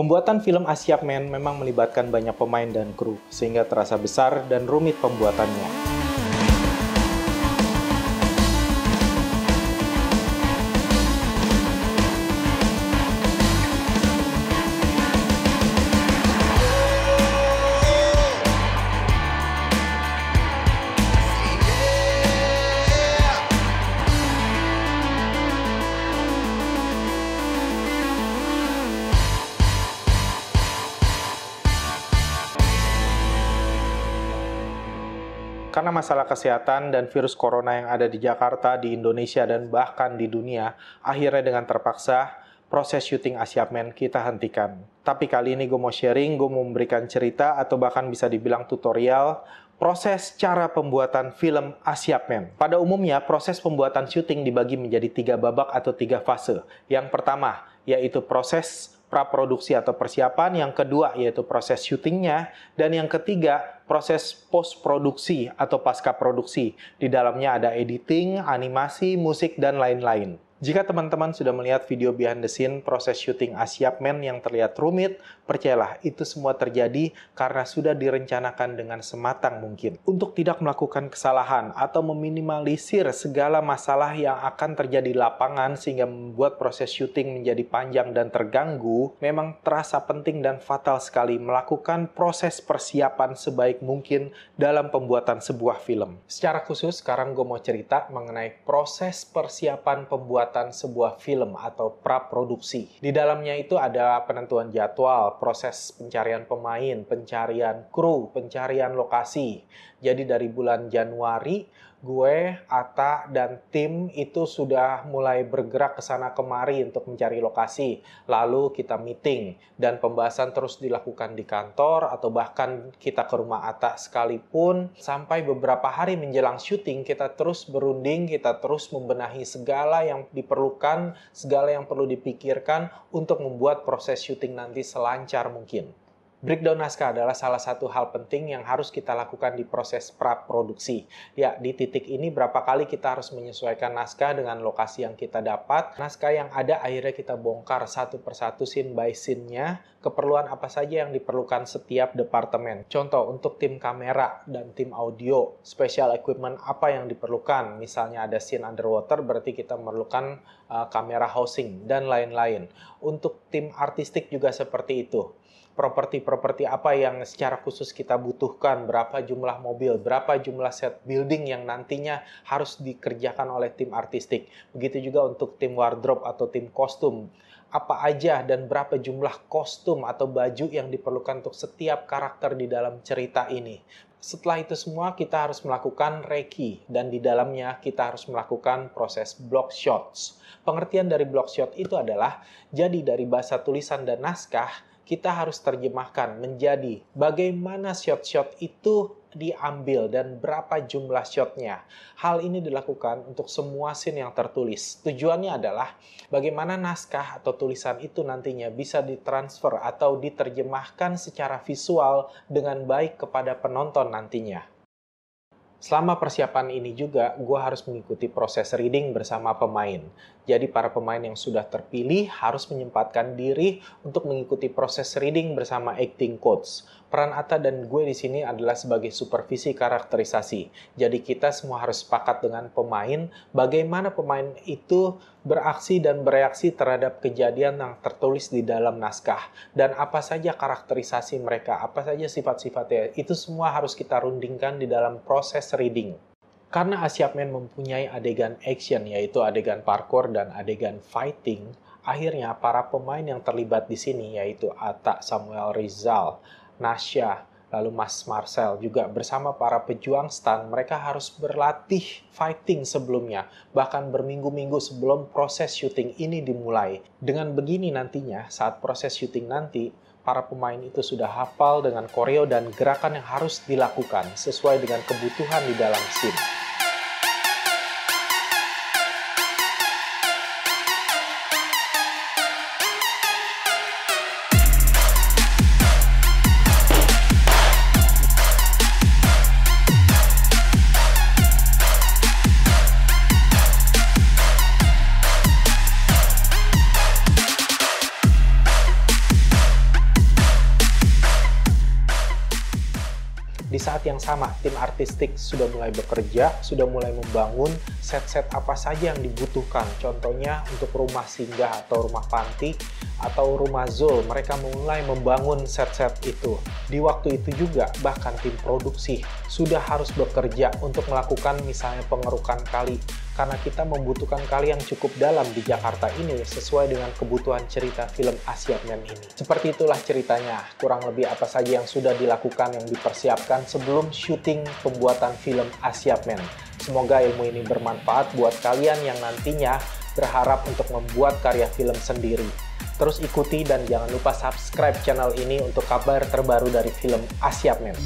Pembuatan film Asiap Men memang melibatkan banyak pemain dan kru, sehingga terasa besar dan rumit pembuatannya. Karena masalah kesehatan dan virus corona yang ada di Jakarta, di Indonesia, dan bahkan di dunia, akhirnya dengan terpaksa, proses syuting Asiap Men kita hentikan. Tapi kali ini gue mau sharing, gue mau memberikan cerita atau bahkan bisa dibilang tutorial, proses cara pembuatan film Asiap Men. Pada umumnya, proses pembuatan syuting dibagi menjadi 3 babak atau 3 fase. Yang pertama, yaitu proses praproduksi atau persiapan, yang kedua yaitu proses syutingnya, dan yang ketiga proses post-produksi atau pasca produksi. Di dalamnya ada editing, animasi, musik, dan lain-lain. Jika teman-teman sudah melihat video behind the scene proses syuting Asiap Men yang terlihat rumit, percayalah itu semua terjadi karena sudah direncanakan dengan sematang mungkin. Untuk tidak melakukan kesalahan atau meminimalisir segala masalah yang akan terjadi di lapangan sehingga membuat proses syuting menjadi panjang dan terganggu, memang terasa penting dan fatal sekali melakukan proses persiapan sebaik mungkin dalam pembuatan sebuah film. Secara khusus, sekarang gue mau cerita mengenai proses persiapan pembuatan sebuah film atau praproduksi. Di dalamnya itu ada penentuan jadwal, proses pencarian pemain, pencarian kru, pencarian lokasi. Jadi dari bulan Januari, gue, Ata, dan tim itu sudah mulai bergerak ke sana kemari untuk mencari lokasi. Lalu kita meeting dan pembahasan terus dilakukan di kantor atau bahkan kita ke rumah Ata sekalipun. Sampai beberapa hari menjelang syuting kita terus berunding, kita terus membenahi segala yang diperlukan, segala yang perlu dipikirkan untuk membuat proses syuting nanti selancar mungkin. Breakdown naskah adalah salah satu hal penting yang harus kita lakukan di proses praproduksi. Ya, di titik ini berapa kali kita harus menyesuaikan naskah dengan lokasi yang kita dapat. Naskah yang ada akhirnya kita bongkar satu persatu scene by scene-nya, keperluan apa saja yang diperlukan setiap departemen. Contoh, untuk tim kamera dan tim audio, special equipment apa yang diperlukan. Misalnya ada scene underwater, berarti kita memerlukan kamera housing dan lain-lain. Untuk tim artistik juga seperti itu. Properti apa yang secara khusus kita butuhkan, berapa jumlah mobil, berapa jumlah set building yang nantinya harus dikerjakan oleh tim artistik. Begitu juga untuk tim wardrobe atau tim kostum. Apa aja dan berapa jumlah kostum atau baju yang diperlukan untuk setiap karakter di dalam cerita ini. Setelah itu semua kita harus melakukan reki dan di dalamnya kita harus melakukan proses block shots. Pengertian dari block shot itu adalah jadi dari bahasa tulisan dan naskah kita harus terjemahkan menjadi bagaimana shot-shot itu diambil dan berapa jumlah shotnya. Hal ini dilakukan untuk semua scene yang tertulis. Tujuannya adalah bagaimana naskah atau tulisan itu nantinya bisa ditransfer atau diterjemahkan secara visual dengan baik kepada penonton nantinya. Selama persiapan ini juga, gue harus mengikuti proses reading bersama pemain. Jadi para pemain yang sudah terpilih harus menyempatkan diri untuk mengikuti proses reading bersama acting coach. Peran Atta dan gue di sini adalah sebagai supervisi karakterisasi. Jadi kita semua harus sepakat dengan pemain bagaimana pemain itu beraksi dan bereaksi terhadap kejadian yang tertulis di dalam naskah. Dan apa saja karakterisasi mereka, apa saja sifat-sifatnya, itu semua harus kita rundingkan di dalam proses reading. Karena Asiap Men mempunyai adegan action, yaitu adegan parkour dan adegan fighting, akhirnya para pemain yang terlibat di sini, yaitu Atta, Samuel Rizal, Nasya, lalu Mas Marcel juga bersama para pejuang stunt, mereka harus berlatih fighting sebelumnya, bahkan berminggu-minggu sebelum proses syuting ini dimulai. Dengan begini nantinya, saat proses syuting nanti, para pemain itu sudah hafal dengan koreo dan gerakan yang harus dilakukan sesuai dengan kebutuhan di dalam scene. Di saat yang sama, tim artistik sudah mulai bekerja, sudah mulai membangun set-set apa saja yang dibutuhkan. Contohnya untuk rumah singgah atau rumah panti atau rumah zoo, mereka mulai membangun set-set itu. Di waktu itu juga, bahkan tim produksi sudah harus bekerja untuk melakukan misalnya pengerukan kali. Karena kita membutuhkan kali yang cukup dalam di Jakarta ini sesuai dengan kebutuhan cerita film Asiapmen ini. Seperti itulah ceritanya, kurang lebih apa saja yang sudah dilakukan, yang dipersiapkan sebelum syuting pembuatan film Asiapmen. Semoga ilmu ini bermanfaat buat kalian yang nantinya berharap untuk membuat karya film sendiri. Terus ikuti dan jangan lupa subscribe channel ini untuk kabar terbaru dari film Asiapmen.